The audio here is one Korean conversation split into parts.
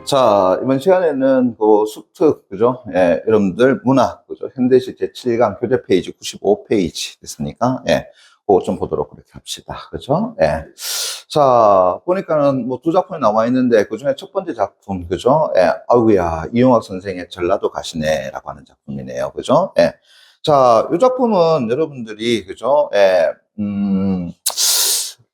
자, 이번 시간에는 그 수특, 그죠? 예, 여러분들 문화, 그죠? 현대시 제7강 교재 페이지 95페이지 됐습니까? 예, 그거 좀 보도록 그렇게 합시다. 그죠? 예. 자, 보니까는 뭐 두 작품이 나와 있는데, 그 중에 첫 번째 작품, 그죠? 예, 아이고야, 이용학 선생의 전라도 가시네라고 하는 작품이네요. 그죠? 예. 자, 이 작품은 여러분들이, 그죠? 예,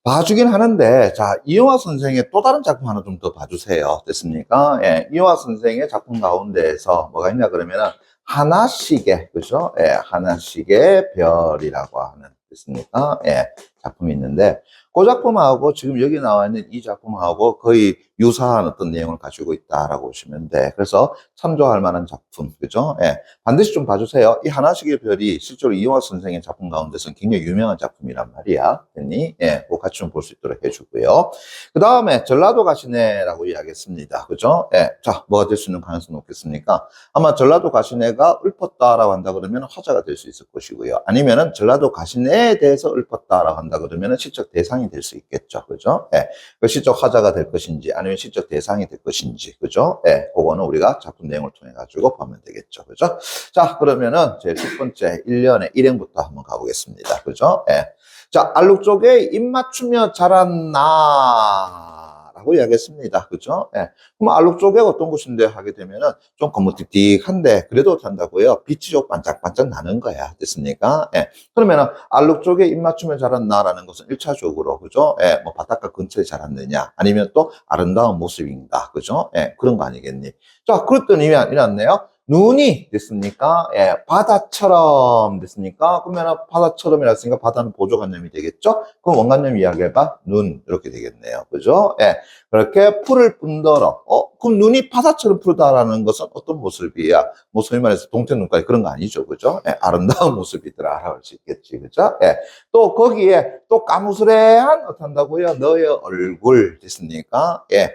봐주긴 하는데, 자, 이용화 선생의 또 다른 작품 하나 좀 더 봐주세요. 됐습니까? 예, 이용화 선생의 작품 가운데에서 뭐가 있냐 그러면은, 하나씩의, 그죠? 예, 하나씩의 별이라고 하는, 됐습니까? 예, 작품이 있는데, 그 작품하고 지금 여기 나와 있는 이 작품하고 거의 유사한 어떤 내용을 가지고 있다라고 보시면 돼. 그래서 참조할 만한 작품, 그죠? 예, 반드시 좀 봐주세요. 이 하나씩의 별이 실제로 이용화 선생의 작품 가운데서는 굉장히 유명한 작품이란 말이야. 됐니? 예, 그 같이 좀 볼 수 있도록 해주고요. 그 다음에 전라도 가시네라고 이야기했습니다. 그죠? 예, 자, 뭐가 될 수 있는 가능성이 높겠습니까? 아마 전라도 가시네가 읊었다라고 한다 그러면 화자가 될 수 있을 것이고요. 아니면은 전라도 가시네에 대해서 읊었다라고 한다 그러면 시적 대상이 될 수 있겠죠. 그죠? 예, 그 시적 화자가 될 것인지 아니면 시적 대상이 될 것인지, 그죠? 예, 그거는 우리가 작품 내용을 통해 가지고 보면 되겠죠. 그죠? 자, 그러면은 제 첫 번째 1년의 일행부터 한번 가보겠습니다. 그죠? 예. 자, 알록 쪽에 입 맞추며 자란 나라고 이야기했습니다. 그죠? 예. 그럼 알록 쪽에 어떤 곳인데 하게 되면은 좀 거무틱틱한데 그래도 된다고요. 빛이 좀 반짝반짝 나는 거야. 됐습니까? 예. 그러면은 알록 쪽에 입 맞추며 자란 나라는 것은 1차적으로, 그죠? 예. 뭐 바닷가 근처에 자랐느냐 아니면 또 아름다운 모습인가. 그죠? 예. 그런 거 아니겠니? 자, 그랬더니 이랬네요. 눈이 됐습니까? 예, 바다처럼 됐습니까? 그러면 바다처럼이라 했으니까 바다는 보조관념이 되겠죠? 그럼 원관념 이야기해봐. 눈 이렇게 되겠네요. 그죠? 예, 그렇게 풀을 뿐더러 그럼 눈이 바다처럼 푸르다라는 것은 어떤 모습이야? 뭐 소위 말해서 동태눈까지 그런 거 아니죠. 그죠? 예, 아름다운 모습이더라라고 할 수 있겠지. 그죠? 예, 또 거기에 또 까무스레한 어떤다고요? 너의 얼굴 됐습니까? 예,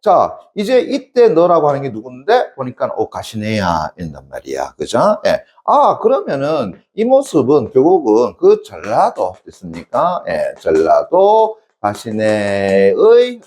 자, 이제 이때 너라고 하는 게 누군데? 보니까, 가시네야, 이런단 말이야. 그죠? 예. 아, 그러면은, 이 모습은 결국은 그 전라도, 됐습니까? 예, 전라도 가시네의,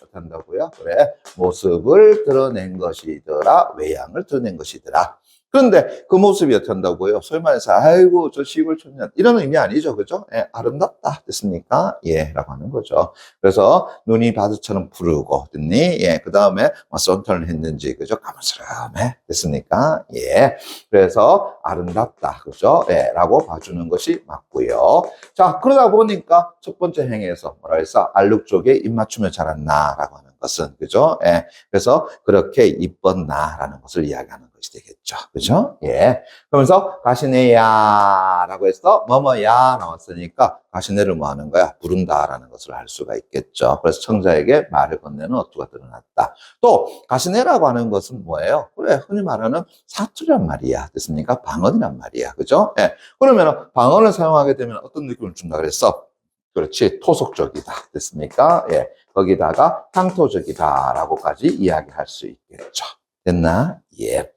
어떤다고요? 그래, 모습을 드러낸 것이더라, 외양을 드러낸 것이더라. 그런데 그 모습이 어떤다고요? 소위 말해서, 아이고, 저 시골 청년. 이런 의미 아니죠. 그죠? 예, 아름답다. 됐습니까? 예, 라고 하는 거죠. 그래서 눈이 바다처럼 푸르고, 됐니? 예, 그 다음에 뭐 선턴을 했는지, 그죠? 가만스러움해. 됐습니까? 예. 그래서 아름답다. 그죠? 예, 라고 봐주는 것이 맞고요. 자, 그러다 보니까 첫 번째 행에서 뭐라 해서 알룩 쪽에 입 맞추며 자랐나라고 하는 것은, 그죠? 예. 그래서 그렇게 이뻤나라는 것을 이야기하는 것이 되겠죠. 그죠? 예. 그러면서 가시네야라고 해서 뭐뭐야 나왔으니까 가시네를 뭐 하는 거야? 부른다라는 것을 알 수가 있겠죠. 그래서 청자에게 말을 건네는 어투가 드러났다. 또 가시네라고 하는 것은 뭐예요? 그래, 흔히 말하는 사투리란 말이야. 됐습니까? 방언이란 말이야. 그죠? 예. 그러면 방언을 사용하게 되면 어떤 느낌을 준다 그랬어? 그렇지, 토속적이다. 됐습니까? 예. 거기다가 향토적이다라고까지 이야기할 수 있겠죠. 됐나? 예.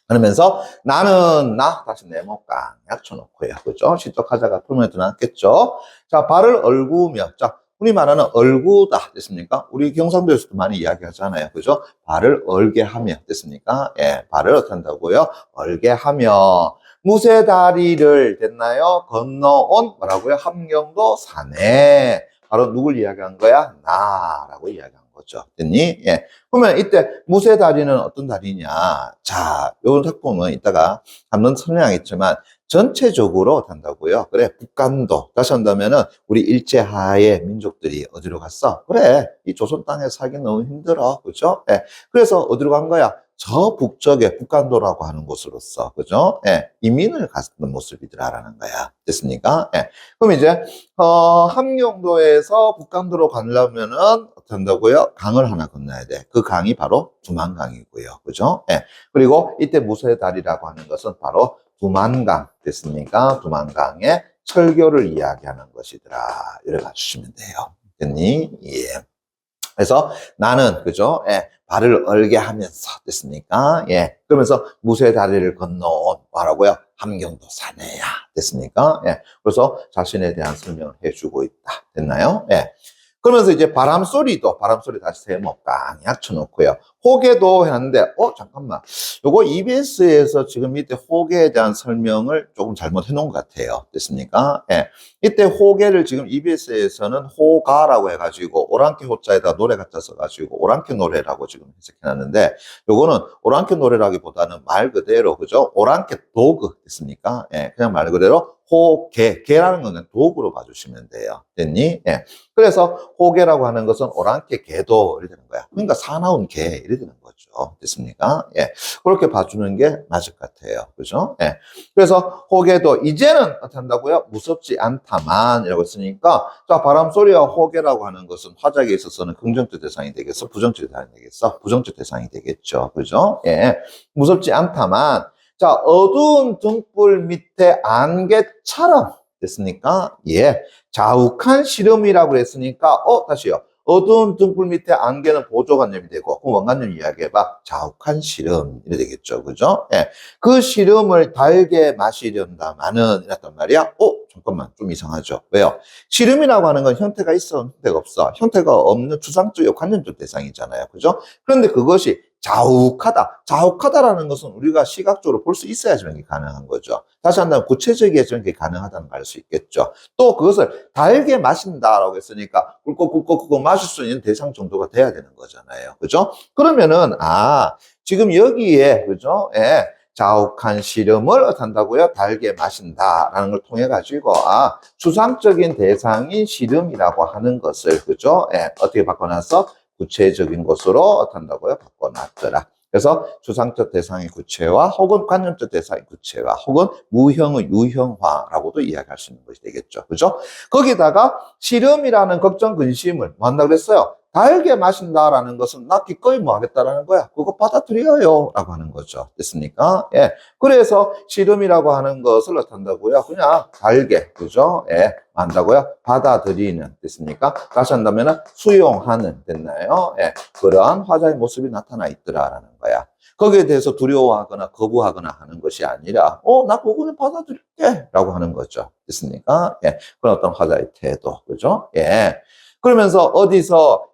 그러면서 나는 나 다시 네모 깡약 쳐놓고요. 그죠? 시적하자가 풀면에 드러났겠죠? 자, 발을 얼구며. 자, 우리 말하는 얼구다. 됐습니까? 우리 경상도에서도 많이 이야기하잖아요. 그죠? 발을 얼게 하며. 됐습니까? 예, 발을 어떻게 한다고요? 얼게 하며. 무쇠다리를 됐나요? 건너온 뭐라고요? 함경도 산에. 바로 누굴 이야기한 거야? 나라고 이야기한 거죠. 됐니? 예. 그러면 이때 무쇠다리는 어떤 다리냐? 자, 요 작품은 이따가 한번 설명하겠지만 전체적으로 한다고요. 그래, 북간도. 다시 한다면은 우리 일제하에 민족들이 어디로 갔어? 그래, 이 조선 땅에 살기 너무 힘들어. 그죠? 예. 그래서 어디로 간 거야? 저 북쪽에 북간도라고 하는 곳으로서, 그죠? 예, 이민을 갔던 모습이더라라는 거야. 됐습니까? 예. 그럼 이제, 함경도에서 북간도로 가려면은, 어떻게 한다고요? 강을 하나 건너야 돼. 그 강이 바로 두만강이고요. 그죠? 예. 그리고 이때 무쇠다리라고 하는 것은 바로 두만강. 됐습니까? 두만강의 철교를 이야기하는 것이더라. 이렇게 봐주시면 돼요. 됐니? 예. 그래서 나는, 그죠? 예, 발을 얼게 하면서, 됐습니까? 예, 그러면서 무쇠 다리를 건너온, 뭐라고요? 함경도 사내야. 됐습니까? 예, 그래서 자신에 대한 설명을 해주고 있다. 됐나요? 예. 그러면서 이제 바람소리 다시 세모 깡약 쳐놓고요. 호계도 했는데, 잠깐만. 요거 EBS에서 지금 밑에 호계에 대한 설명을 조금 잘못 해놓은 것 같아요. 됐습니까? 예. 이때 호계를 지금 EBS에서는 호가라고 해가지고, 오랑캐 호자에다 노래 갖다 써가지고, 오랑캐 노래라고 지금 해석해놨는데, 요거는 오랑캐 노래라기보다는 말 그대로, 그죠? 오랑캐 도그 됐습니까? 예. 그냥 말 그대로 개라는 거는 도구로 봐주시면 돼요. 됐니? 예. 그래서 호개라고 하는 것은 오랑캐 개도 이렇게 되는 거야. 그러니까 사나운 개 이렇게 되는 거죠. 됐습니까? 예. 그렇게 봐주는 게 맞을 것 같아요. 그죠? 예. 그래서 호개도 이제는 어떻게 한다고요? 무섭지 않다만 이라고 했으니까 자, 바람소리와 호개라고 하는 것은 화작에 있어서는 긍정적 대상이 되겠어? 부정적 대상이 되겠어? 부정적 대상이 되겠죠. 그죠? 예. 무섭지 않다만 자, 어두운 등불 밑에 안개처럼 됐습니까? 예. 자욱한 시름이라고 했으니까, 다시요. 어두운 등불 밑에 안개는 보조관념이 되고, 그럼 원관념 이야기해봐. 자욱한 시름. 이래 되겠죠. 그죠? 예. 그 시름을 달게 마시련다마는, 이랬단 말이야. 잠깐만. 좀 이상하죠. 왜요? 시름이라고 하는 건 형태가 있어, 형태가 없어. 형태가 없는 추상적, 관념적 대상이잖아요. 그죠? 그런데 그것이 자욱하다라는 것은 우리가 시각적으로 볼 수 있어야지만 이게 가능한 거죠. 다시 한번 구체적이어야지만 이게 가능하다는 걸 알 수 있겠죠. 또 그것을 달게 마신다라고 했으니까 꿀꺽꿀꺽 마실 수 있는 대상 정도가 돼야 되는 거잖아요. 그죠? 그러면은, 지금 여기에, 그죠? 예. 자욱한 시름을 한다고요? 달게 마신다라는 걸 통해 가지고 추상적인 대상인 시름이라고 하는 것을 그죠? 예, 어떻게 바꿔놨어? 구체적인 것으로 한다고요? 바꿔놨더라. 그래서 추상적 대상의 구체화 혹은 관념적 대상의 구체화 혹은 무형의 유형화라고도 이야기할 수 있는 것이 되겠죠. 그죠? 거기다가 시름이라는 걱정 근심을 뭐 한다고 그랬어요? 달게 마신다라는 것은 나 기꺼이 뭐 하겠다라는 거야. 그거 받아들여요. 라고 하는 거죠. 됐습니까? 예. 그래서 시름이라고 하는 것을 어떻다고요? 그냥 달게, 그죠? 예. 한다고요? 받아들이는. 됐습니까? 다시 한다면 수용하는. 됐나요? 예. 그러한 화자의 모습이 나타나 있더라라는 거야. 거기에 대해서 두려워하거나 거부하거나 하는 것이 아니라, 나 그거는 받아들일게. 라고 하는 거죠. 됐습니까? 예. 그런 어떤 화자의 태도. 그죠? 예. 그러면서 어디서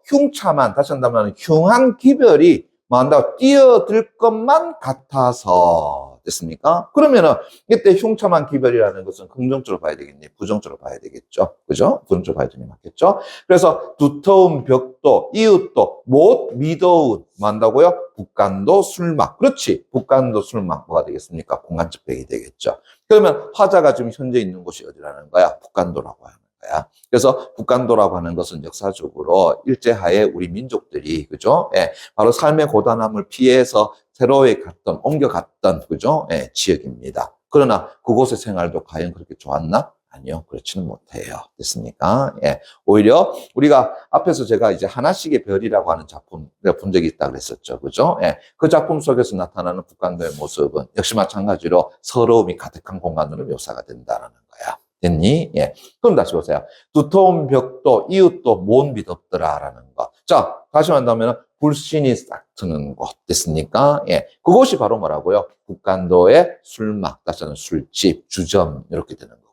다시 한다면 흉한 기별이 뭐 한다고 뛰어들 것만 같아서 됐습니까? 그러면은 이때 흉참한 기별이라는 것은 긍정적으로 봐야 되겠니? 부정적으로 봐야 되겠죠? 그죠? 부정적으로 봐야 되니 맞겠죠? 그래서 두터운 벽도, 이웃도 못 믿어온 뭐 한다고요? 북간도 술막. 그렇지. 북간도 술막 뭐가 되겠습니까? 공간적 벽이 되겠죠. 그러면 화자가 지금 현재 있는 곳이 어디라는 거야? 북간도라고 하는 거야. 그래서 북간도라고 하는 것은 역사적으로 일제하에 우리 민족들이 그죠? 예, 바로 삶의 고단함을 피해서 새로이 옮겨갔던 그죠? 예, 지역입니다. 그러나 그곳의 생활도 과연 그렇게 좋았나? 아니요, 그렇지는 못해요. 됐습니까? 예. 오히려 우리가 앞에서 제가 이제 하나씩의 별이라고 하는 작품 내가 본 적이 있다고 그랬었죠. 그죠? 예. 그 작품 속에서 나타나는 북간도의 모습은 역시 마찬가지로 서러움이 가득한 공간으로 묘사가 된다는 거야. 됐니? 예. 그럼 다시 보세요. 두터운 벽도 이웃도 못 믿었더라라는 거. 자, 다시 한다면 불신이 싹 트는 곳 됐습니까? 예. 그것이 바로 뭐라고요? 북간도의 술막, 다시 한번 술집, 주점 이렇게 되는 거거든요.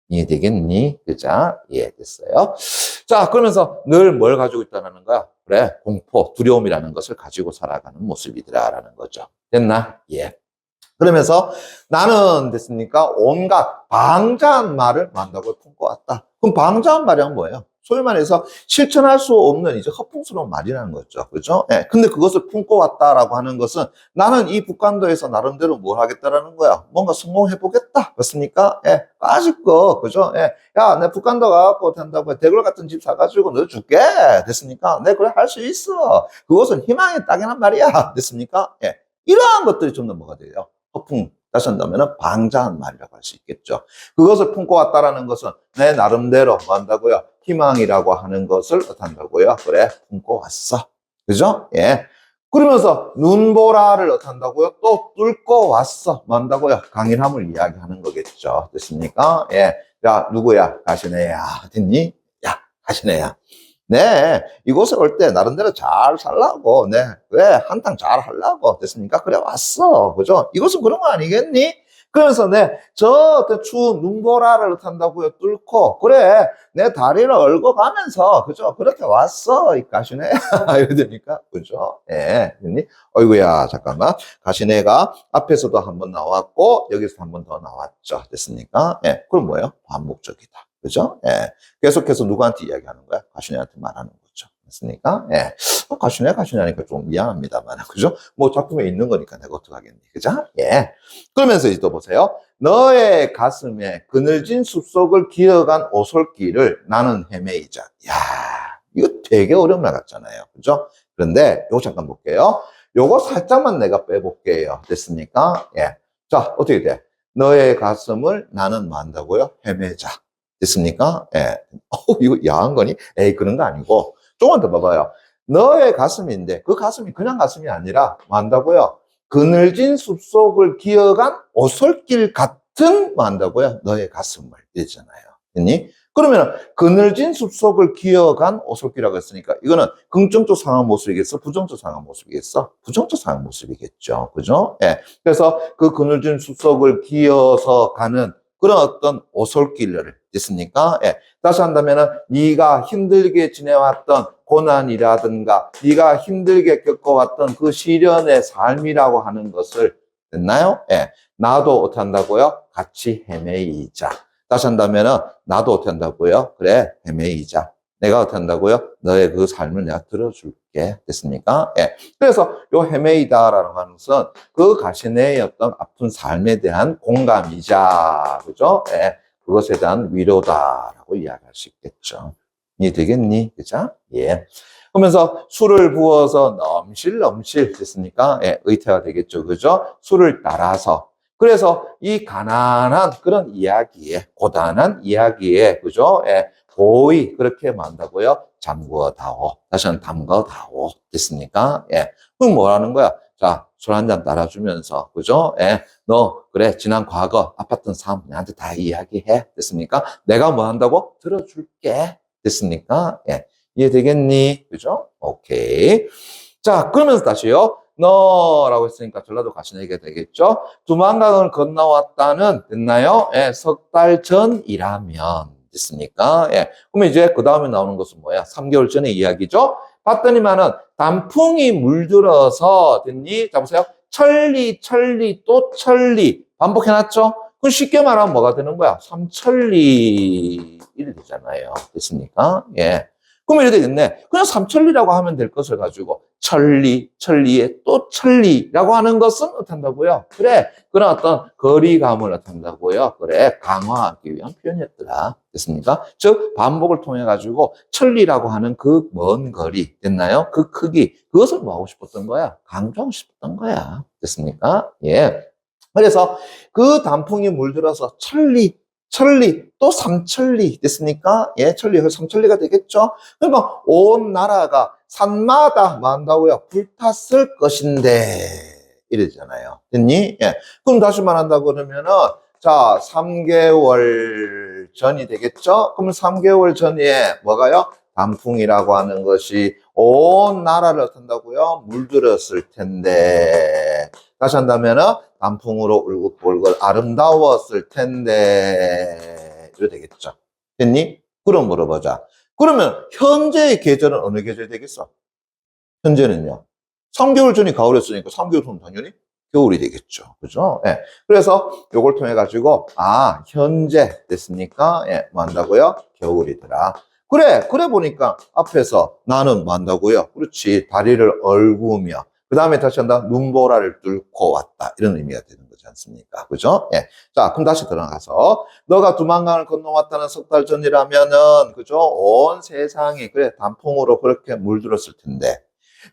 이해되겠니? 그자? 이해됐어요? 자, 그러면서 늘 뭘 가지고 있다는 거야? 그래, 공포, 두려움이라는 것을 가지고 살아가는 모습이더라라는 거죠. 됐나? 예. 그러면서 나는 됐습니까? 온갖 방자한 말을 만다고 품고 왔다. 그럼 방자한 말이란 뭐예요? 소위 말해서 실천할 수 없는 이제 허풍스러운 말이라는 거죠. 그죠? 예. 근데 그것을 품고 왔다라고 하는 것은 나는 이 북간도에서 나름대로 뭘 하겠다라는 거야. 뭔가 성공해보겠다. 그렇습니까? 예. 까짓 거. 그죠? 예. 야, 내 북간도 가갖고 된다고 대굴 같은 집 사가지고 너 줄게. 됐습니까? 내 그래 할 수 있어. 그것은 희망의 땅이란 말이야. 됐습니까? 예. 이러한 것들이 좀 더 뭐가 돼요? 허풍, 다시 한다면 방자한 말이라고 할 수 있겠죠. 그것을 품고 왔다라는 것은 내 나름대로 뭐 한다고요? 희망이라고 하는 것을 어떻다고요? 그래, 품고 왔어. 그죠? 예. 그러면서 눈보라를 어떻다고요? 또 뚫고 왔어. 뭐 한다고요? 강인함을 이야기하는 거겠죠. 됐습니까? 예. 야, 누구야? 가시네야. 됐니? 야, 가시네야. 네, 이곳에 올 때 나름대로 잘 살라고, 네, 왜 한탕 잘 하려고 됐습니까? 그래 왔어, 그죠? 이것은 그런 거 아니겠니? 그래서 저 어떤 추운 눈보라를 어한다고요 뚫고, 그래, 내 다리를 얽어 가면서, 그죠? 그렇게 왔어, 이 가시네. 이래 됩니까? 그죠? 예. 됐니? 어이구야, 잠깐만. 가시네가 앞에서도 한 번 나왔고, 여기서 한 번 더 나왔죠. 됐습니까? 예. 그럼 뭐예요? 반복적이다. 그죠? 예. 계속해서 누구한테 이야기하는 거야? 가시네한테 말하는 거죠. 됐습니까? 예. 가시네 하니까 좀 미안합니다만, 그죠? 뭐 작품에 있는 거니까 내가 어떡하겠니? 그죠? 예. 그러면서 이제 또 보세요. 너의 가슴에 그늘진 숲속을 기어간 오솔길을 나는 헤매이자. 야, 이거 되게 어려운 말 같잖아요. 그죠? 그런데 요거 잠깐 볼게요. 요거 살짝만 내가 빼볼게요. 됐습니까? 예. 자, 어떻게 돼? 너의 가슴을 나는 뭐 한다고요? 헤매자. 됐습니까? 예. 이거 야한 거니? 에이, 그런 거 아니고. 조금만 더 봐봐요. 너의 가슴인데, 그 가슴이 그냥 가슴이 아니라, 뭐 한다고요? 그늘진 숲속을 기어간 오솔길 같은, 뭐 한다고요? 너의 가슴을. 이랬잖아요. 됐니? 그러면, 그늘진 숲속을 기어간 오솔길이라고 했으니까, 이거는 긍정적 상황 모습이겠어? 부정적 상황 모습이겠어? 부정적 상황 모습이겠죠. 그죠? 예. 그래서 그 그늘진 숲속을 기어서 가는 그런 어떤 오솔길을 됐습니까? 예. 다시 한다면은 네가 힘들게 지내왔던 고난이라든가 네가 힘들게 겪어왔던 그 시련의 삶이라고 하는 것을 됐나요? 예. 나도 어떻게 한다고요? 같이 헤매이자. 다시 한다면은 나도 어떻게 한다고요? 그래, 헤매이자. 내가 어떻게 한다고요? 너의 그 삶을 내가 들어줄게. 됐습니까? 예. 그래서 요 헤매이다라는 것은 그 가시네의 어떤 아픈 삶에 대한 공감이자, 그죠? 예. 그것에 대한 위로다라고 이야기할 수 있겠죠. 이해되겠니? 그죠? 예. 그러면서 술을 부어서 넘실넘실 됐습니까? 예, 의태가 되겠죠. 그죠? 술을 따라서. 그래서 이 가난한 그런 이야기에, 고단한 이야기에, 그죠? 예, 고이 그렇게 만다고요? 잠그어다오. 다시 한번 담가다오. 됐습니까? 예. 그럼 뭐라는 거야? 자, 술 한 잔 따라주면서, 그죠? 예. 너, 그래, 지난 과거, 아팠던 삶, 나한테 다 이야기해. 됐습니까? 내가 뭐 한다고? 들어줄게. 됐습니까? 예. 이해되겠니? 그죠? 오케이. 자, 그러면서 다시요. 너라고 했으니까 전라도 가시내게 되겠죠? 두만강을 건너왔다는, 됐나요? 예, 석 달 전이라면. 됐습니까? 예. 그러면 이제 그 다음에 나오는 것은 뭐야? 3개월 전의 이야기죠? 봤더니만은 단풍이 물들어서, 됐니? 자, 보세요. 천리, 또 천리. 반복해놨죠? 그럼 쉽게 말하면 뭐가 되는 거야? 삼천리. 이래 되잖아요. 됐습니까? 예. 그러면 이렇게 되겠네. 그냥 삼천리라고 하면 될 것을 가지고 천리에 또 천리라고 하는 것은 어떻다고요? 그래, 그런 어떤 거리감을 어떻다고요? 그래, 강화하기 위한 표현이었더라. 됐습니까? 즉 반복을 통해 가지고 천리라고 하는 그 먼 거리 됐나요? 그 크기 그것을 뭐 하고 싶었던 거야? 강조하고 싶었던 거야. 됐습니까? 예. 그래서 그 단풍이 물들어서 천리, 또 삼천리 됐습니까? 예, 천리, 삼천리가 되겠죠? 그러니까 온 나라가 산마다 뭐 한다고요? 불탔을 것인데 이러잖아요. 됐니? 예. 그럼 다시 말한다 그러면은 자, 3개월 전이 되겠죠? 그럼 3개월 전에 뭐가요? 단풍이라고 하는 것이 온 나라를 어떤다고요? 물들었을 텐데 다시 한다면은 단풍으로 울긋불긋 아름다웠을 텐데 이래 되겠죠. 됐니? 그럼 물어보자. 그러면 현재의 계절은 어느 계절이 되겠어? 현재는요. 3개월 전이 가을이었으니까 3개월 후는 당연히 겨울이 되겠죠. 그죠? 예. 그래서 요걸 통해 가지고 현재 됐습니까? 예. 뭐 한다고요? 겨울이더라. 그래 보니까 앞에서 나는 뭐 한다고요? 그렇지. 다리를 얽으며 그 다음에 다시 한다. 눈보라를 뚫고 왔다. 이런 의미가 되는 거지 않습니까? 그죠? 예. 자, 그럼 다시 들어가서 너가 두만강을 건너왔다는 석 달 전이라면은 그죠? 온 세상이 그래 단풍으로 그렇게 물들었을 텐데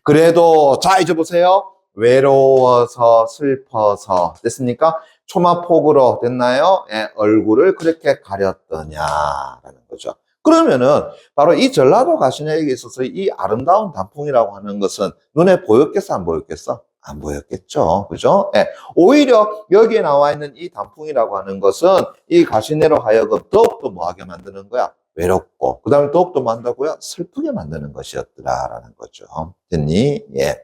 그래도 자 이제 보세요. 외로워서 슬퍼서 됐습니까? 초마폭으로 됐나요? 예, 얼굴을 그렇게 가렸더냐라는 거죠. 그러면은 바로 이 전라도 가시네에게 있어서 이 아름다운 단풍이라고 하는 것은 눈에 보였겠어 안 보였겠어? 안 보였겠죠. 그죠? 예. 오히려 여기에 나와 있는 이 단풍이라고 하는 것은 이 가시네로 하여금 더욱더 뭐하게 만드는 거야? 외롭고 그 다음에 더욱더 뭐 한다고요? 슬프게 만드는 것이었더라라는 거죠. 됐니? 예.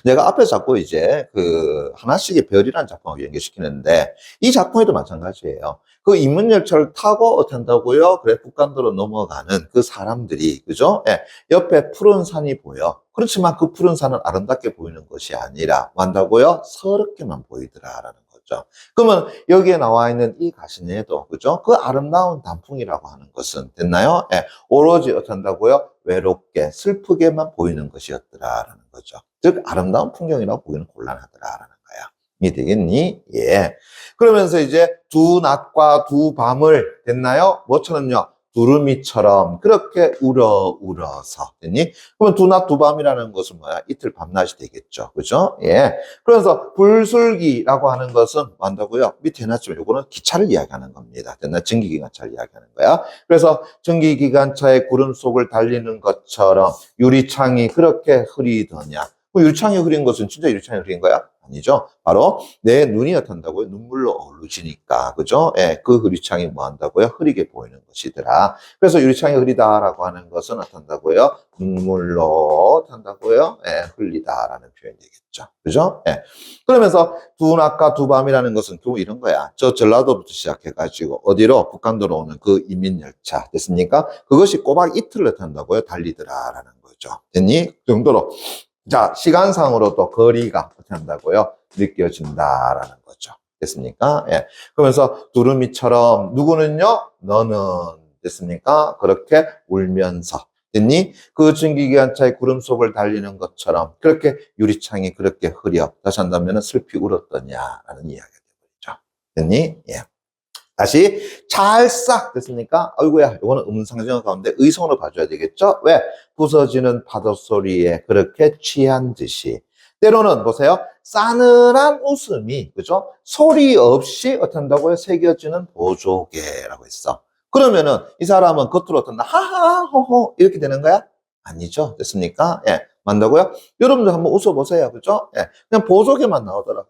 내가 앞에 자꾸 이제 그 하나씩의 별이라는 작품하고 연결시키는데 이 작품에도 마찬가지예요. 그 인문열차를 타고 어떻게 한다고요? 그래 북간도로 넘어가는 그 사람들이 그죠? 예, 옆에 푸른 산이 보여. 그렇지만 그 푸른 산은 아름답게 보이는 것이 아니라 뭐 한다고요? 서럽게만 보이더라라는 거죠. 그러면 여기에 나와 있는 이 가시에도 그죠? 그 아름다운 단풍이라고 하는 것은 됐나요? 예, 오로지 어떻게 한다고요? 외롭게 슬프게만 보이는 것이었더라라는 거죠. 즉 아름다운 풍경이라고 보기는 곤란하더라라는 거야. 이해되겠니? 예. 그러면서 이제 두 낮과 두 밤을 됐나요? 뭐처럼요? 두루미처럼 그렇게 울어서 됐니? 그러면 두 낮 두 밤이라는 것은 뭐야? 이틀 밤낮이 되겠죠. 그죠? 예. 그래서 불술기라고 하는 것은 뭐 한다고요? 밑에 해놨지만 요거는 기차를 이야기하는 겁니다. 됐나? 전기기관차를 이야기하는 거야. 그래서 전기기관차의 구름 속을 달리는 것처럼 유리창이 그렇게 흐리더냐. 그 유리창이 흐린 것은 진짜 유리창이 흐린 거야? 아니죠. 바로 내 눈이 어떤다고요? 눈물로 어루지니까. 그죠? 예, 그 유리창이 뭐 한다고요? 흐리게 보이는 것이더라. 그래서 유리창이 흐리다라고 하는 것은 어떤다고요? 눈물로 한다고요? 예, 흘리다라는 표현이 되겠죠. 그죠? 예. 그러면서 두 낮과 두 밤이라는 것은 결국 이런 거야. 저 전라도부터 시작해가지고 어디로? 북간도로 오는 그 인민열차. 됐습니까? 그것이 꼬박 이틀을 탄다고요? 달리더라라는 거죠. 됐니? 그 정도로. 자, 시간상으로도 거리가 어떻게 한다고요? 느껴진다라는 거죠. 됐습니까? 예. 그러면서 두루미처럼 누구는요? 너는 됐습니까? 그렇게 울면서 됐니? 그 증기기관차의 구름 속을 달리는 것처럼 그렇게 유리창이 그렇게 흐려. 다시 한다면 슬피 울었더냐라는 이야기가 되죠. 됐니? 예. 다시 찰싹 됐습니까? 아이고야, 이거는 음상징어 가운데 의성으로 봐줘야 되겠죠? 왜? 부서지는 파도 소리에 그렇게 취한 듯이. 때로는 보세요. 싸늘한 웃음이 그죠? 소리 없이 어떻게 한다고요? 새겨지는 보조개라고 했어. 그러면은 이 사람은 겉으로 어떤 하하 호호 이렇게 되는 거야? 아니죠. 됐습니까? 예. 맞다고요? 여러분들 한번 웃어보세요. 그죠? 예. 그냥 보조개만 나오더라.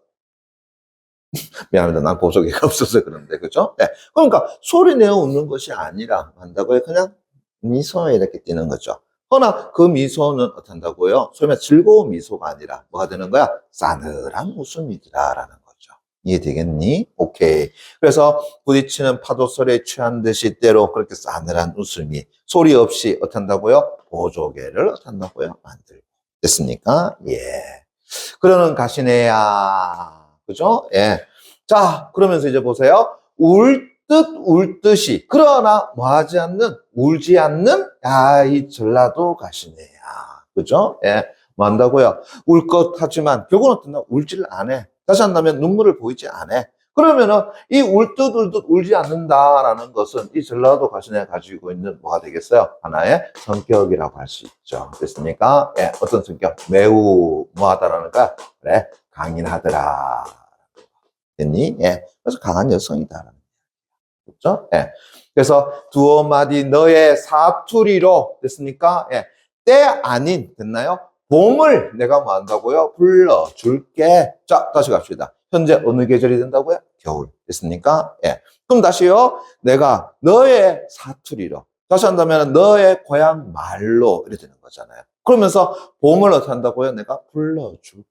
미안합니다. 난 보조개가 없어서 그런데, 그죠? 네. 그러니까 소리 내어 웃는 것이 아니라 한다고요. 그냥 미소에 이렇게 띄는 거죠. 허나 그 미소는 어떻게 한다고요? 소위 말해 즐거운 미소가 아니라 뭐가 되는 거야? 싸늘한 웃음이더라라는 거죠. 이해되겠니? 오케이. 그래서 부딪히는 파도 소리에 취한 듯이 때로 그렇게 싸늘한 웃음이 소리 없이 어떻게 한다고요? 보조개를 어떻게 한다고요? 만들고. 됐습니까? 예. 그러는 가시네야. 그죠? 예. 자, 그러면서 이제 보세요. 울 듯이. 그러나 뭐 하지 않는, 울지 않는, 야, 이 전라도 가시네야. 그죠? 예. 뭐 한다고요? 울 것 하지만, 결국은 어떤다? 울지를 안 해. 다시 한다면 눈물을 보이지 않아. 그러면은 이 울 듯 울지 않는다라는 것은 이 전라도 가시네가 가지고 있는 뭐가 되겠어요? 하나의 성격이라고 할 수 있죠. 됐습니까? 예. 어떤 성격? 매우 뭐하다라는 거야? 그래. 강인하더라. 됐니? 예. 그래서 강한 여성이다. 그렇죠? 예. 그래서 두어 마디 너의 사투리로 됐습니까? 예. 때 아닌 됐나요? 봄을 내가 뭐 한다고요? 불러줄게. 자, 다시 갑시다. 현재 어느 계절이 된다고요? 겨울. 됐습니까? 예. 그럼 다시요. 내가 너의 사투리로. 다시 한다면 너의 고향 말로 이렇게 되는 거잖아요. 그러면서 봄을 어떻게 한다고요? 내가 불러줄게.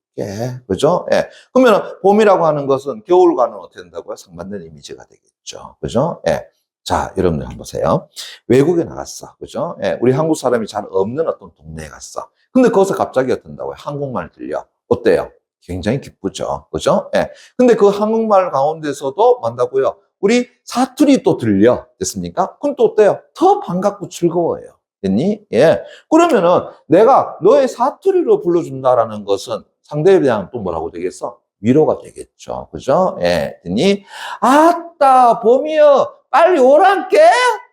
그죠? 예. 그러면 봄이라고 하는 것은 겨울과는 어떻게 된다고요? 상반된 이미지가 되겠죠. 그죠? 예. 자, 여러분들 한번 보세요. 외국에 나갔어. 그죠? 예. 우리 한국 사람이 잘 없는 어떤 동네에 갔어. 근데 거기서 갑자기 어떤다고요? 한국말 들려. 어때요? 굉장히 기쁘죠. 그죠? 예. 근데 그 한국말 가운데서도 만다고요. 우리 사투리 또 들려. 됐습니까? 그럼 또 어때요? 더 반갑고 즐거워요. 됐니? 예. 그러면은 내가 너의 사투리로 불러준다라는 것은 상대에 대한 또 뭐라고 되겠어? 위로가 되겠죠. 그죠? 예. 됐니? 아따, 봄이여. 빨리 오란께?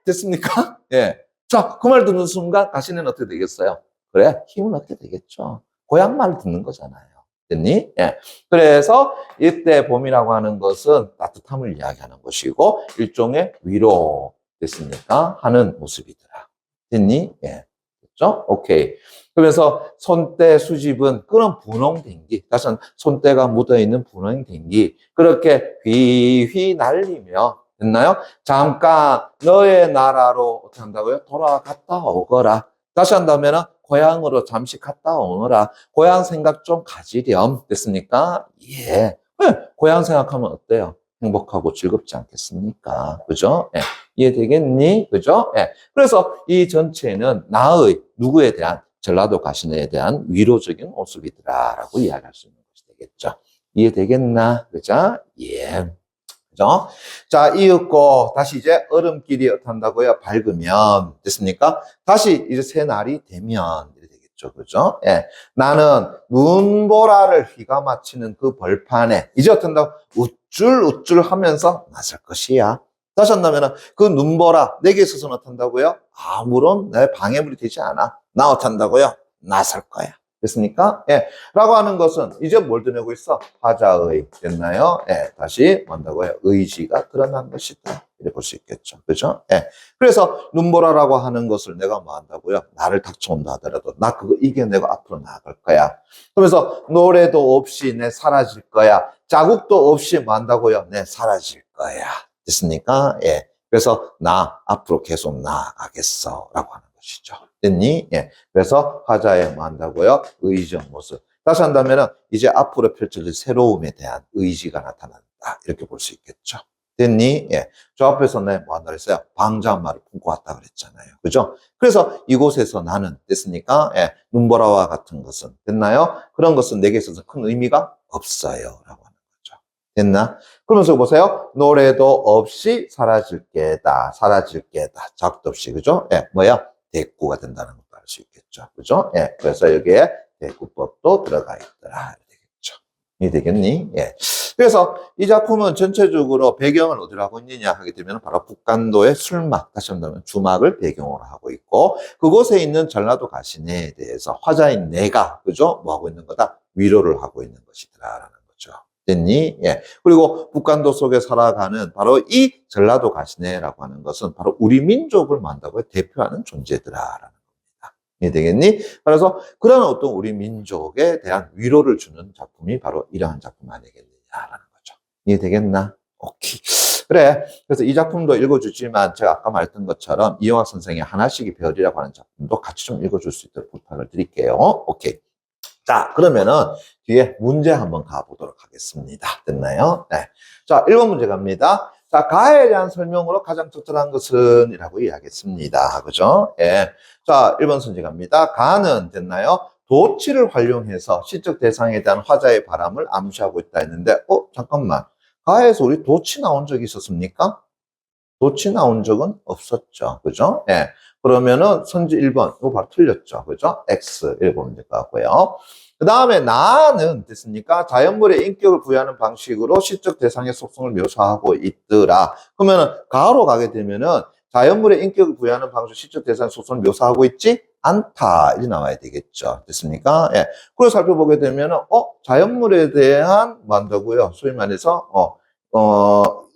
됐습니까? 예. 자, 그 말 듣는 순간 자신은 어떻게 되겠어요? 그래, 힘은 얻게 되겠죠. 고향 말 듣는 거잖아요. 됐니? 예. 그래서 이때 봄이라고 하는 것은 따뜻함을 이야기하는 것이고 일종의 위로 됐습니까? 하는 모습이더라. 됐니? 예. 됐죠? 오케이. 그래서 손때 수집은 그런 분홍댕기, 다시 한 손때가 묻어있는 분홍댕기, 그렇게 휘휘 날리며, 됐나요? 잠깐 너의 나라로 어떻게 한다고요? 돌아갔다 오거라. 다시 한다면은 고향으로 잠시 갔다 오너라. 고향 생각 좀 가지렴. 됐습니까? 예. 네, 고향 생각하면 어때요? 행복하고 즐겁지 않겠습니까? 그죠? 예. 이해되겠니? 그죠? 예. 그래서 이 전체는 나의 누구에 대한 전라도 가신에 대한 위로적인 모습이더라라고 이야기할 수 있는 것이 되겠죠. 이해되겠나? 그죠? 예. 그죠? 자, 이윽고 다시 이제 얼음길이 어떻다고요? 밝으면 됐습니까? 다시 이제 새 날이 되면 이렇게 되겠죠. 그죠? 예. 나는 눈보라를 휘가 마치는 그 벌판에 이제 어떤다고 우쭐우쭐 하면서 나설 것이야. 다시 한다면 그 눈보라 내게 있어서는 어떤다고요? 아무런 내 방해물이 되지 않아. 나 어떤다고요? 나설 거야. 됐습니까? 예. 라고 하는 것은 이제 뭘 드러내고 있어? 화자의 됐나요? 예. 다시 뭔다고요? 의지가 드러난 것이다. 이렇게 볼 수 있겠죠. 그죠? 예. 그래서 눈보라라고 하는 것을 내가 뭐 한다고요? 나를 닥쳐온다 하더라도 나 그거 이겨내고 앞으로 나아갈 거야. 그러면서 노래도 없이 내 사라질 거야. 자국도 없이 뭐 한다고요? 내 사라질 거야. 됐습니까? 예. 그래서 나 앞으로 계속 나아가겠어. 라고 하는 것이죠. 됐니? 예. 그래서 화자에 뭐 한다고요? 의지의 모습. 다시 한다면은 이제 앞으로 펼쳐질 새로움에 대한 의지가 나타난다. 이렇게 볼 수 있겠죠. 됐니? 예. 저 앞에서 내 뭐 한다 그랬어요? 방자말을 품고 왔다 그랬잖아요. 그죠? 그래서 이곳에서 나는 됐습니까? 예. 눈보라와 같은 것은 됐나요? 그런 것은 내게 있어서 큰 의미가 없어요. 라고 하는 거죠. 됐나? 그러면서 보세요. 노래도 없이 사라질 게다. 사라질 게다. 작도 없이. 그죠? 예. 뭐야? 대꾸가 된다는 것도 알 수 있겠죠. 그죠? 예. 그래서 여기에 대꾸법도 들어가 있더라. 되겠죠. 이해되겠니? 예. 그래서 이 작품은 전체적으로 배경을 어디로 하고 있느냐 하게 되면 바로 북간도의 술막, 다시 한다면 주막을 배경으로 하고 있고, 그곳에 있는 전라도 가시네에 대해서 화자인 내가, 그죠? 뭐 하고 있는 거다? 위로를 하고 있는 것이더라라는 거죠. 됐니? 예. 그리고 북간도 속에 살아가는 바로 이 전라도 가시네라고 하는 것은 바로 우리 민족을 만다고 대표하는 존재더라라는 겁니다. 이해되겠니? 그래서 그런 어떤 우리 민족에 대한 위로를 주는 작품이 바로 이러한 작품 아니겠느냐라는 거죠. 이해되겠나? 오케이. 그래. 그래서 이 작품도 읽어주지만 제가 아까 말했던 것처럼 이영학 선생의 하나씩의 별이라고 하는 작품도 같이 좀 읽어줄 수 있도록 부탁을 드릴게요. 오케이. 자, 그러면은 뒤에 문제 한번 가보도록 하겠습니다. 됐나요? 네. 자, 1번 문제 갑니다. 자, 가에 대한 설명으로 가장 적절한 것은 이라고 이야기했습니다. 그죠? 예. 자, 1번 문제 갑니다. 가는 됐나요? 도치를 활용해서 시적 대상에 대한 화자의 바람을 암시하고 있다 했는데, 잠깐만. 가에서 우리 도치 나온 적이 있었습니까? 도치 나온 적은 없었죠. 그죠? 예. 그러면은 선지 1번, 이거 바로 틀렸죠. 그죠? X, 1번 될 것 같고요. 그 다음에 나는 됐습니까? 자연물의 인격을 부여하는 방식으로 시적 대상의 속성을 묘사하고 있더라. 그러면은 가로 가게 되면은 자연물의 인격을 부여하는 방식 시적 대상의 속성을 묘사하고 있지 않다. 이렇게 나와야 되겠죠. 됐습니까? 예. 그걸 살펴보게 되면은, 자연물에 대한, 뭐 한다고요? 소위 말해서,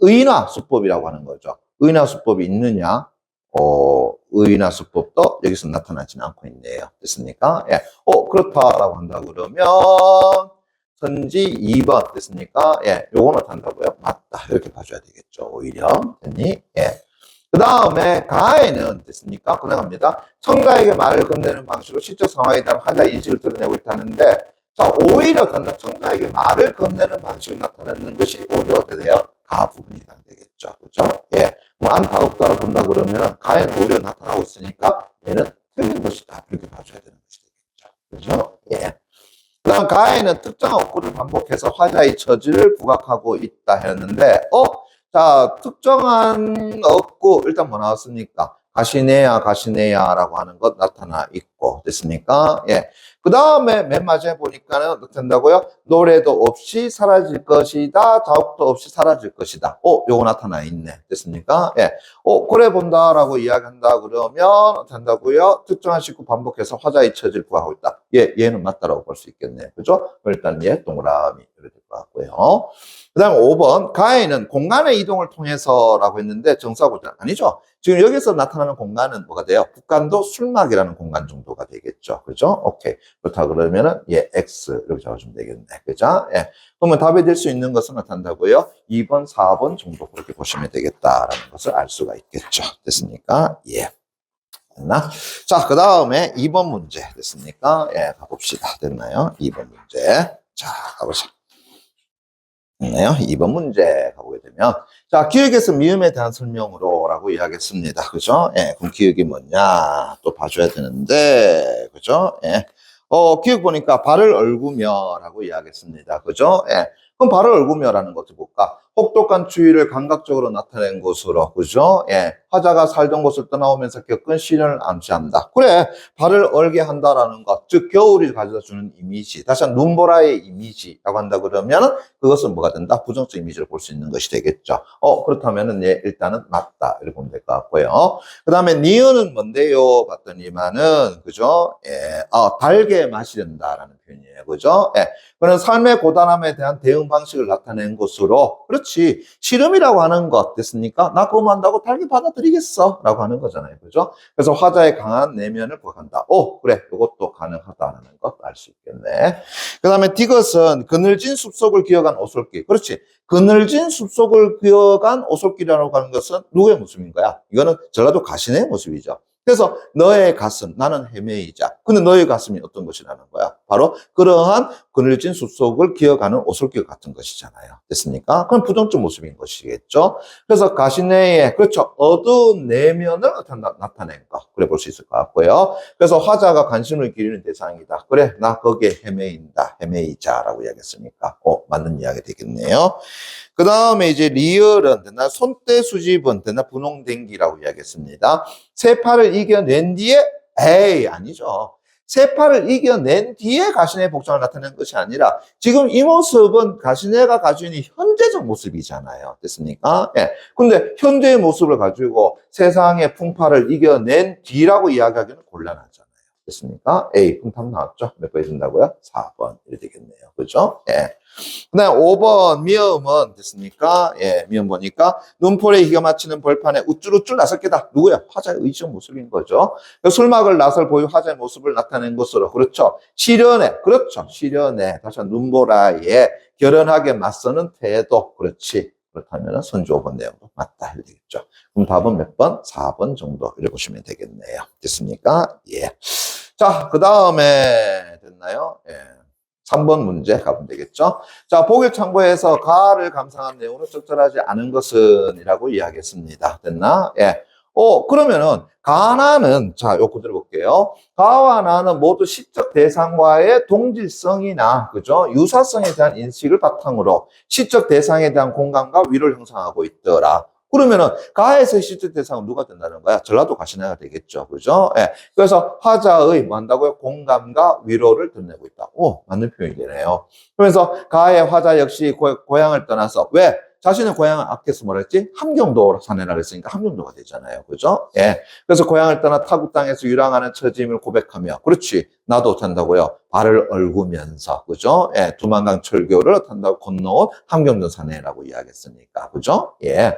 의인화 수법이라고 하는 거죠. 의인화 수법이 있느냐? 의인화 수법도 여기서 나타나지는 않고 있네요. 됐습니까? 예. 그렇다라고 한다 그러면 선지 2번 됐습니까? 예. 요거는 한다고요? 맞다. 이렇게 봐줘야 되겠죠. 오히려. 됐니? 예. 그 다음에 가에는 됐습니까? 그나갑니다. 청가에게 말을 건네는 방식으로 시적 상황에 대한 화자의 인식을 드러내고 있다는데, 자, 오히려 청가에게 말을 건네는 방식으로 나타내는 것이 오히려 어떻게 돼요? 가 부분이 되겠죠. 그죠? 예. 뭐, 안타없다고 본다 그러면, 가에는 오히려 나타나고 있으니까, 얘는 틀린 것이다. 이렇게 봐줘야 되는 것이 되겠죠. 그죠? 예. 그 다음, 가에는 특정한 어구를 반복해서 화자의 처지를 부각하고 있다 했는데, 자, 특정한 어구, 일단 뭐 나왔습니까? 가시네야라고 하는 것 나타나 있고, 됐습니까? 예. 그 다음에 맨 마지막에 보니까는 어떻게 된다고요? 노래도 없이 사라질 것이다. 자욱도 없이 사라질 것이다. 요거 나타나 있네. 됐습니까? 예. 그래 본다라고 이야기한다 그러면 어떻게 한다고요? 특정한 식구 반복해서 화자의 처지를 구하고 있다. 얘는 맞다라고 볼 수 있겠네. 그죠? 일단 얘 동그라미 이렇게 될 것 같고요. 그 다음에 5번, 가에는 공간의 이동을 통해서라고 했는데 정사고전 아니죠? 지금 여기서 나타나는 공간은 뭐가 돼요? 북간도 술막이라는 공간 정도가 되겠죠. 그죠? 오케이. 그렇다 그러면은, X. 이렇게 적어주면 되겠네. 그죠? 예. 그러면 답이 될 수 있는 것은 어떻다고요? 2번, 4번 정도 그렇게 보시면 되겠다라는 것을 알 수가 있겠죠. 됐습니까? 예. 됐나? 자, 그 다음에 2번 문제 됐습니까? 예, 가봅시다. 됐나요? 2번 문제. 자, 가보자. 됐나요? 2번 문제 가보게 되면, 자, 기억에서 미음에 대한 설명으로 라고 이야기했습니다. 그죠? 예, 그럼 기억이 뭐냐? 또 봐줘야 되는데, 그죠? 예. 기억 보니까 발을 얼구며 라고 이야기했습니다. 그죠? 예. 그럼 발을 얼구며라는 것도 볼까? 혹독한 추위를 감각적으로 나타낸 것으로, 그죠? 예. 화자가 살던 곳을 떠나오면서 겪은 시련을 암시한다. 그래, 발을 얼게 한다라는 것, 즉 겨울이 가져다 주는 이미지, 다시 한 눈보라의 이미지라고 한다 그러면 그것은 뭐가 된다? 부정적 이미지를 볼 수 있는 것이 되겠죠. 그렇다면은 예, 일단은 맞다 이렇게 보면 될 것 같고요. 그 다음에 니은은 뭔데요? 봤더니만은 그죠? 예, 달게 마시는다라는 표현이에요, 그죠? 예, 그런 삶의 고단함에 대한 대응 방식을 나타낸 것으로, 그렇지, 씨름이라고 하는 것 됐습니까? 나 그거 한다고 달게 받아들이겠어? 라고 하는 거잖아요, 그죠? 그래서 화자의 강한 내면을 부각한다. 그래, 이것도 가능하다는 것 알 수 있겠네. 그 다음에 디귿은 그늘진 숲속을 기어간 오솔길. 그렇지. 그늘진 숲속을 기어간 오솔길이라고 하는 것은 누구의 모습인 거야? 이거는 전라도 가신의 모습이죠. 그래서 너의 가슴, 나는 헤매이자. 근데 너의 가슴이 어떤 것이라는 거야? 바로 그러한 그늘진 숲속을 기어가는 오솔길 같은 것이잖아요. 됐습니까? 그럼 부정적 모습인 것이겠죠. 그래서 가시네의, 그렇죠, 어두운 내면을 나타낸 것, 그래 볼 수 있을 것 같고요. 그래서 화자가 관심을 기울이는 대상이다. 그래, 나 거기에 헤매인다, 헤매이자라고 이야기했으니까 맞는 이야기 되겠네요. 그 다음에 이제 리얼은 됐나? 손때 수집은 됐나? 분홍댕기라고 이야기했습니다. 세 팔을 이겨낸 뒤에, 에이, 아니죠. 세 팔을 이겨낸 뒤에 가신의 복장을 나타내는 것이 아니라 지금 이 모습은 가신애가 가지고 있는 현재적 모습이잖아요. 됐습니까? 예. 근데 현재의 모습을 가지고 세상의 풍파를 이겨낸 뒤라고 이야기하기는 곤란하잖아요. 됐습니까? A. 그럼 답 나왔죠? 몇 번이 된다고요? 4번. 이렇게 되겠네요. 그죠? 예. 그 다음에 5번 미음은 됐습니까? 예, 미음 보니까 눈포에 기가 막히는 벌판에 우쭐우쭐 나설 게다. 누구야? 화자의 의지적 모습인 거죠. 술막을 나설 보유 화자의 모습을 나타낸 것으로. 그렇죠. 시련에, 그렇죠. 시련에, 다시 한 눈보라에 결연하게 맞서는 태도. 그렇지. 그렇다면 선주 5번 내용도 맞다 해야 되겠죠. 그럼 답은 몇 번? 4번 정도 읽어보시면 되겠네요. 됐습니까? 예. 자, 그 다음에 됐나요? 예. 3번 문제 가보면 되겠죠. 자, 보길 참고해서 가를 감상한 내용은 적절하지 않은 것은 이라고 이야기했습니다. 됐나? 예. 그러면은 가나는, 자, 요 그대로 볼게요. 가와 나는 모두 시적 대상과의 동질성이나, 그죠? 유사성에 대한 인식을 바탕으로 시적 대상에 대한 공감과 위로를 형성하고 있더라. 그러면은 가에서 시적 대상은 누가 된다는 거야? 전라도 가시나가 되겠죠. 그죠? 예. 그래서 화자의 뭐 한다고요? 공감과 위로를 드러내고 있다. 맞는 표현이 되네요. 그러면서 가의 화자 역시 고향을 떠나서 왜? 자신의 고향을 아껴서 뭐라 했지? 함경도로 사내라 그랬으니까 함경도가 되잖아요. 그죠? 예. 그래서 고향을 떠나 타국 땅에서 유랑하는 처짐을 고백하며, 그렇지. 나도 탄다고요. 발을 얼구면서, 그죠? 예. 두만강 철교를 탄다고 건너온 함경도 사내라고 이야기했으니까. 그죠? 예.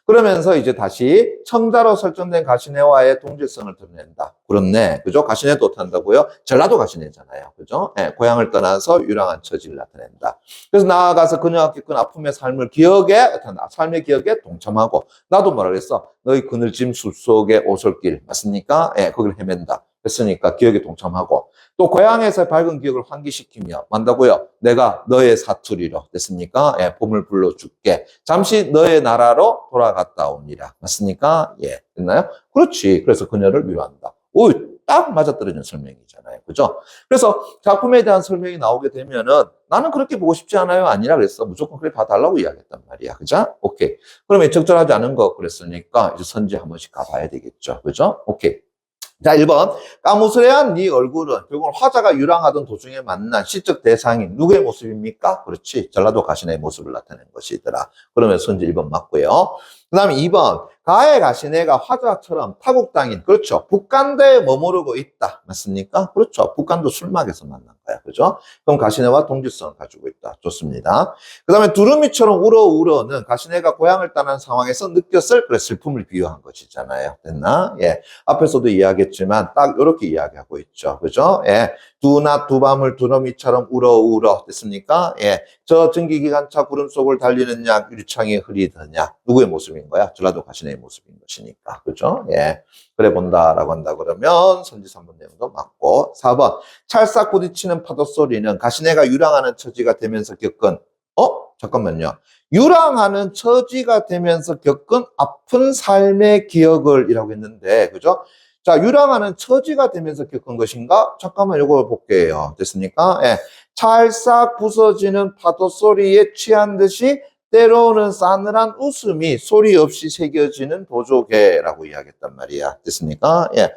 그러면서 이제 다시 청자로 설정된 가시네와의 동질성을 드러낸다. 그렇네. 그죠? 가시네도 탄다고요? 전라도 가시네잖아요. 그죠? 예. 고향을 떠나서 유랑한 처지를 나타낸다. 그래서 나아가서 그녀가 겪은 아픔의 삶의 기억에 동참하고, 나도 뭐라 그랬어? 너희 그늘짐 숲속의 오솔길, 맞습니까? 예, 거기를 헤맨다. 그랬으니까 기억에 동참하고, 또 고향에서 밝은 기억을 환기시키며, 만다고요? 내가 너의 사투리로, 됐습니까? 예, 봄을 불러줄게. 잠시 너의 나라로 돌아갔다 오니라. 맞습니까? 예, 됐나요? 그렇지. 그래서 그녀를 위로한다. 딱 맞아떨어지는 설명이잖아요. 그죠? 그래서 작품에 대한 설명이 나오게 되면은 나는 그렇게 보고 싶지 않아요. 아니라 그랬어. 무조건 그래 봐달라고 이야기했단 말이야. 그죠? 오케이. 그러면 적절하지 않은 거 그랬으니까 이제 선지 한 번씩 가봐야 되겠죠. 그죠? 오케이. 자, 1번. 까무스레한 네 얼굴은 결국 화자가 유랑하던 도중에 만난 시적 대상이 누구의 모습입니까? 그렇지. 전라도 가신의 모습을 나타낸 것이더라. 그러면 선지 1번 맞고요. 그 다음에 2번. 가의 가시네가 화자처럼 타국 땅인, 그렇죠. 북간도에 머무르고 있다. 맞습니까? 그렇죠. 북간도 술막에서 만난 거야. 그죠? 그럼 가시네와 동질성을 가지고 있다. 좋습니다. 그 다음에 두루미처럼 울어는 가시네가 고향을 떠난 상황에서 느꼈을 그래 슬픔을 비유한 것이잖아요. 됐나? 예. 앞에서도 이야기했지만 딱 이렇게 이야기하고 있죠. 그죠? 예. 두낮 두밤을 두루미처럼 울어. 됐습니까? 예. 저 전기기관차 구름 속을 달리는 양 유리창이 흐리더냐. 누구의 모습인 거야? 전라도 가시네의 모습인 것이니까. 그죠? 예. 그래 본다라고 한다 그러면 선지 3번 내용도 맞고. 4번. 찰싹 부딪히는 파도 소리는 가시네가 유랑하는 처지가 되면서 겪은, 잠깐만요. 유랑하는 처지가 되면서 겪은 아픈 삶의 기억을 이라고 했는데, 그죠? 자, 유랑하는 처지가 되면서 겪은 것인가? 잠깐만 요거 볼게요. 됐습니까? 예. 찰싹 부서지는 파도 소리에 취한 듯이 때로는 싸늘한 웃음이 소리 없이 새겨지는 보조개라고 이야기했단 말이야. 됐습니까? 예.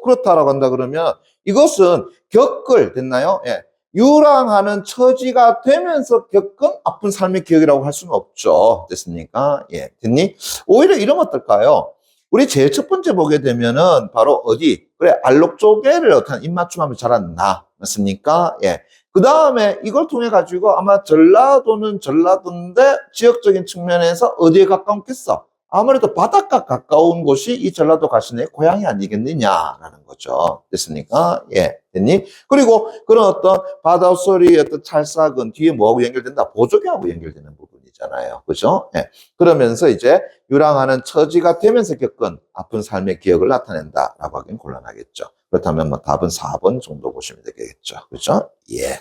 그렇다라고 한다 그러면 이것은 겪을, 됐나요? 예. 유랑하는 처지가 되면서 겪은 아픈 삶의 기억이라고 할 수는 없죠. 됐습니까? 예. 됐니? 오히려 이런 거 어떨까요? 우리 제일 첫 번째 보게 되면은 바로 어디? 그래, 알록조개를 어떤 입맞춤하면 자란다. 맞습니까? 예. 그 다음에 이걸 통해 가지고 아마 전라도는 전라도인데 지역적인 측면에서 어디에 가까웠겠어? 아무래도 바닷가 가까운 곳이 이 전라도 가시네의 고향이 아니겠느냐라는 거죠. 됐습니까? 예. 됐니? 그리고 그런 어떤 바닷소리의 어떤 찰싹은 뒤에 뭐하고 연결된다? 보조개하고 연결되는 부분이잖아요. 그죠? 예. 그러면서 이제 유랑하는 처지가 되면서 겪은 아픈 삶의 기억을 나타낸다라고 하긴 곤란하겠죠. 그렇다면 뭐 답은 4번 정도 보시면 되겠죠. 그죠? 예.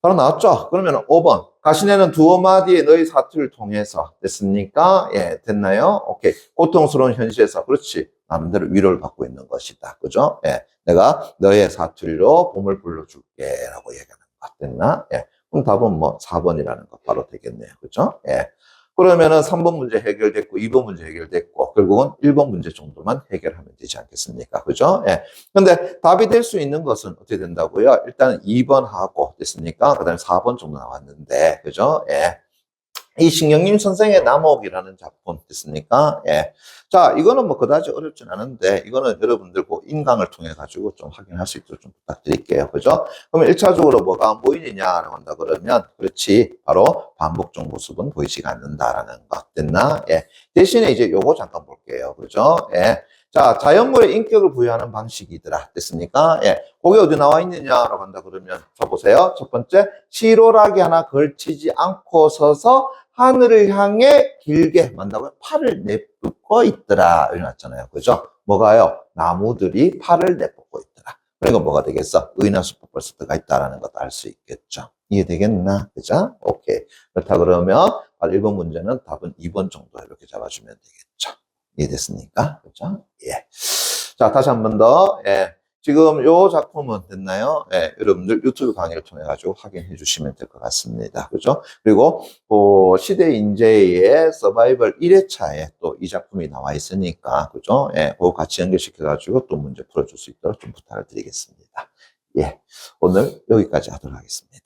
바로 나왔죠? 그러면 5번. 가시네는 두어 마디의 너의 사투를 통해서 됐습니까? 예, 됐나요? 오케이. 고통스러운 현실에서 그렇지. 나름대로 위로를 받고 있는 것이다. 그죠? 예. 내가 너의 사투리로 봄을 불러줄게 라고 얘기하는 것 됐나? 예. 그럼 답은 뭐 4번이라는 거 바로 되겠네요. 그죠? 예. 그러면은 3번 문제 해결됐고 2번 문제 해결됐고 결국은 1번 문제 정도만 해결하면 되지 않겠습니까? 그죠? 예. 근데 답이 될 수 있는 것은 어떻게 된다고요? 일단 2번 하고 됐습니까? 그다음에 4번 정도 나왔는데 그죠? 예. 이 신경림 선생의 남옥이라는 작품 됐습니까? 예. 자, 이거는 뭐 그다지 어렵진 않은데 이거는 여러분들 그 인강을 통해 가지고 좀 확인할 수 있도록 좀 부탁드릴게요. 그죠? 그러면 1차적으로 뭐가 안 보이느냐라고 한다 그러면 그렇지. 바로 반복적 모습은 보이지가 않는다라는 것 됐나? 예. 대신에 이제 요거 잠깐 볼게요. 그죠? 예. 자, 자연물에 인격을 부여하는 방식이더라. 됐습니까? 예. 그게 어디 나와 있느냐라고 한다 그러면 저 보세요. 첫 번째, 시로락이 하나 걸치지 않고 서서 하늘을 향해 길게 만다고요? 팔을 내뻗고 있더라. 이렇게 났잖아요. 그죠? 뭐가요? 나무들이 팔을 내뻗고 있더라. 그러니까 뭐가 되겠어? 의나수법 벌써 들어가 있다라는 것도 알 수 있겠죠. 이해되겠나? 그죠? 오케이. 그렇다 그러면 1번 문제는 답은 2번 정도 이렇게 잡아주면 되겠죠. 이해됐습니까? 그죠? 예. 자, 다시 한 번 더. 예. 지금 요 작품은 됐나요? 예, 여러분들 유튜브 강의를 통해 가지고 확인해 주시면 될 것 같습니다. 그죠? 그리고 시대 인재의 서바이벌 1회차에 또 이 작품이 나와 있으니까 그죠? 예, 그거 같이 연결시켜 가지고 또 문제 풀어 줄 수 있도록 좀 부탁을 드리겠습니다. 예. 오늘 여기까지 하도록 하겠습니다.